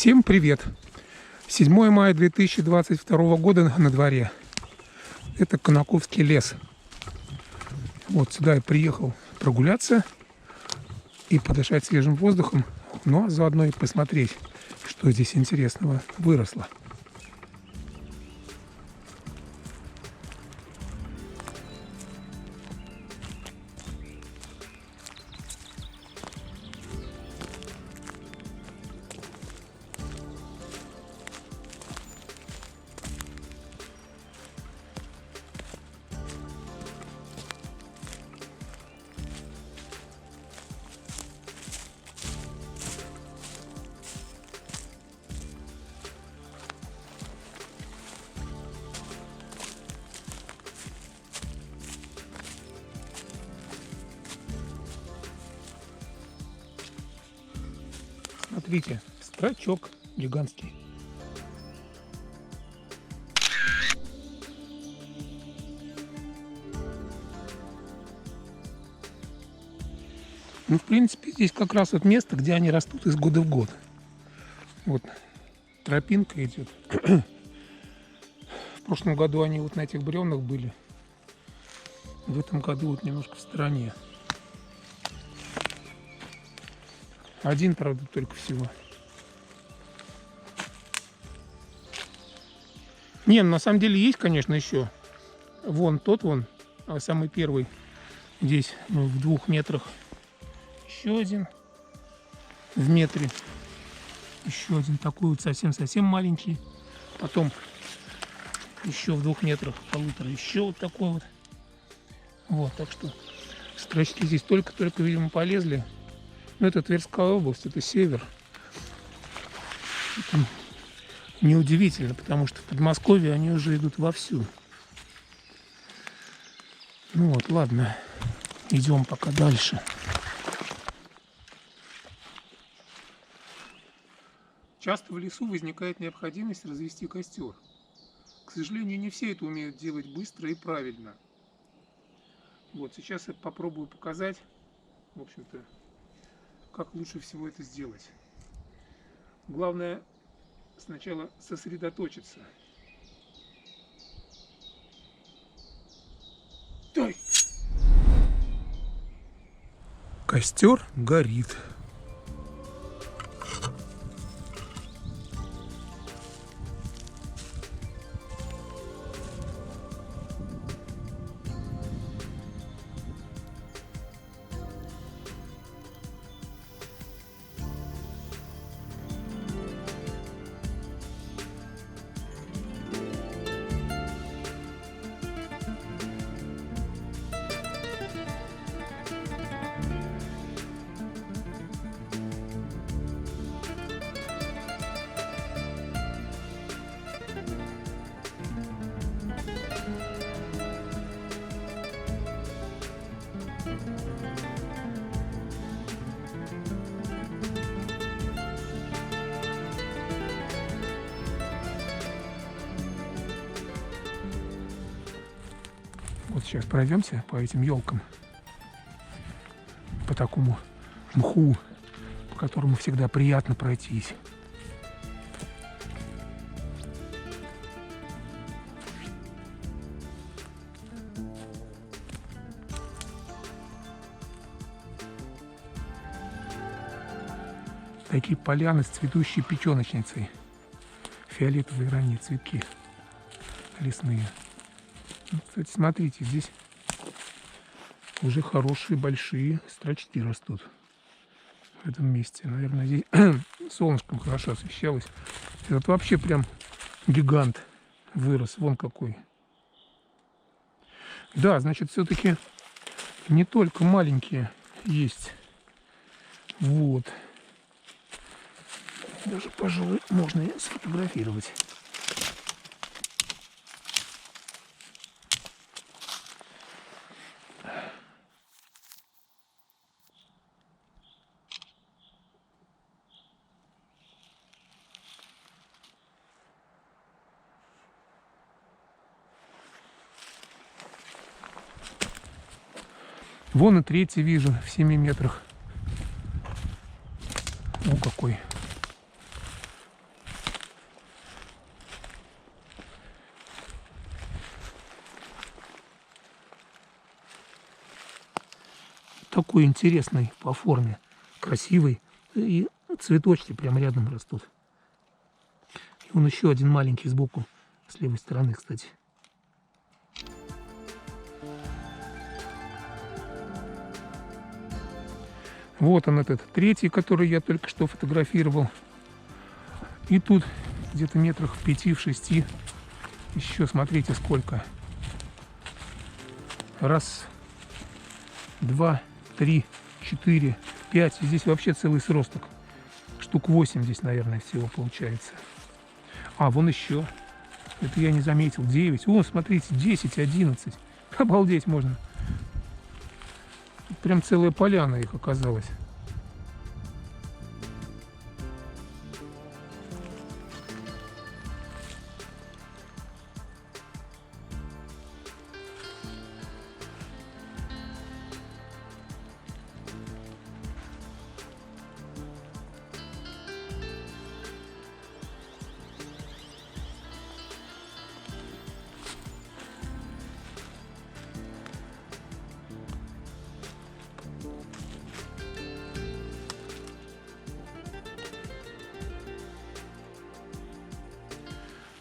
Всем привет! 7 мая 2022 года на дворе. Это Конаковский лес. Вот сюда я приехал прогуляться и подышать свежим воздухом, но заодно и посмотреть, что здесь интересного выросло. Смотрите, строчок гигантский. Ну, в принципе, здесь как раз вот место, где они растут из года в год. Вот тропинка идет. В прошлом году они вот на этих бревнах были. В этом году вот немножко в стороне. Один, правда, только всего. Не, на самом деле есть, конечно, еще. Вон тот вон, самый первый. Здесь в 2 метрах. Еще один в метре. Еще один такой вот совсем-совсем маленький. Потом еще в 2 метрах, 1,5. Еще вот такой вот. Вот, так что строчки здесь только-только, видимо, полезли. Но это Тверская область, это север. Это неудивительно, потому что в Подмосковье они уже идут вовсю. Ну вот, ладно, идем пока дальше. Часто в лесу возникает необходимость развести костер. К сожалению, не все это умеют делать быстро и правильно. Вот, сейчас я попробую показать, в общем-то, как лучше всего это сделать. Главное сначала сосредоточиться. Дай! Костер горит. Вот сейчас пройдемся по этим елкам, по такому мху, по которому всегда приятно пройтись. Такие поляны с цветущей печеночницей. Фиолетовые ранние цветки лесные. Кстати, смотрите, здесь уже хорошие большие строчки растут в этом месте. Наверное, здесь солнышком хорошо освещалось. Этот вообще прям гигант вырос. Вон какой. Да, значит, все-таки не только маленькие есть. Вот. Даже, пожалуй, можно и сфотографировать. Вон и третий вижу в 7 метрах. О, какой такой интересный по форме, красивый. И цветочки прямо рядом растут. И вон еще один маленький сбоку, с левой стороны, кстати. Вот он, этот третий, который я только что фотографировал. И тут где-то метрах в 5-6 еще, смотрите, сколько. Раз, два, три, 4, 5. Здесь вообще целый сросток. Штук 8 здесь, наверное, всего получается. А, вон еще. Это я не заметил. 9. О, смотрите, 10, 11. Обалдеть можно. Тут прям целая поляна их оказалась.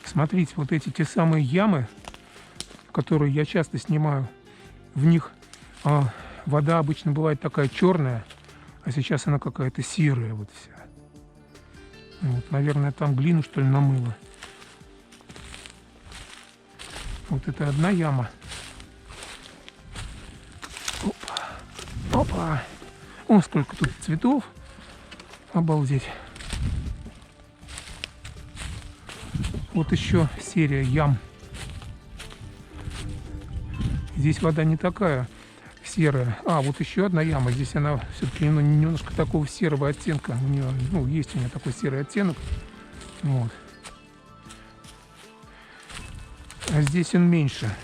Смотрите, вот эти те самые ямы, которые я часто снимаю, в них вода обычно бывает такая черная, а сейчас она какая-то серая вот вся. Вот, наверное, там глину, что ли, намыло. Вот это одна яма. Опа. Опа. О, сколько тут цветов. Обалдеть. Вот еще серия ям. Здесь вода не такая серая. А, вот еще одна яма. Здесь она все-таки немножко такого серого оттенка. У нее, ну, есть у нее такой серый оттенок. Вот. А здесь он меньше.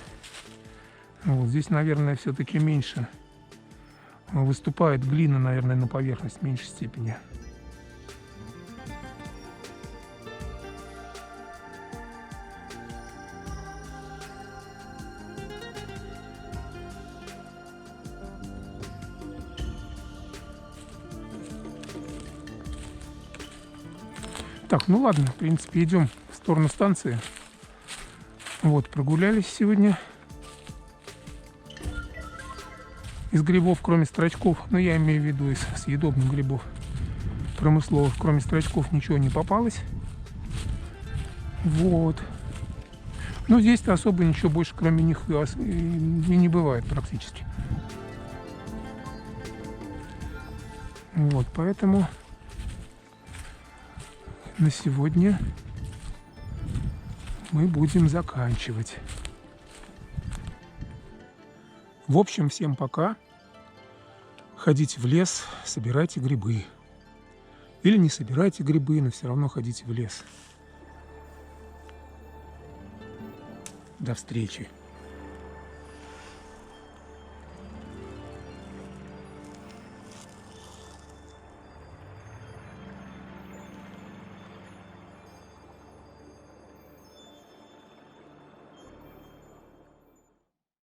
Вот здесь, наверное, все-таки меньше. Выступает глина, наверное, на поверхность в меньшей степени. Так, ну ладно, в принципе, идем в сторону станции. Вот, прогулялись сегодня. Из грибов, кроме строчков, ну я имею в виду из съедобных грибов промысловых, кроме строчков ничего не попалось. Вот. Ну здесь-то особо ничего больше, кроме них, и не бывает практически. Вот, поэтому на сегодня мы будем заканчивать. В общем, всем пока. Ходите в лес, собирайте грибы. Или не собирайте грибы, но все равно ходите в лес. До встречи.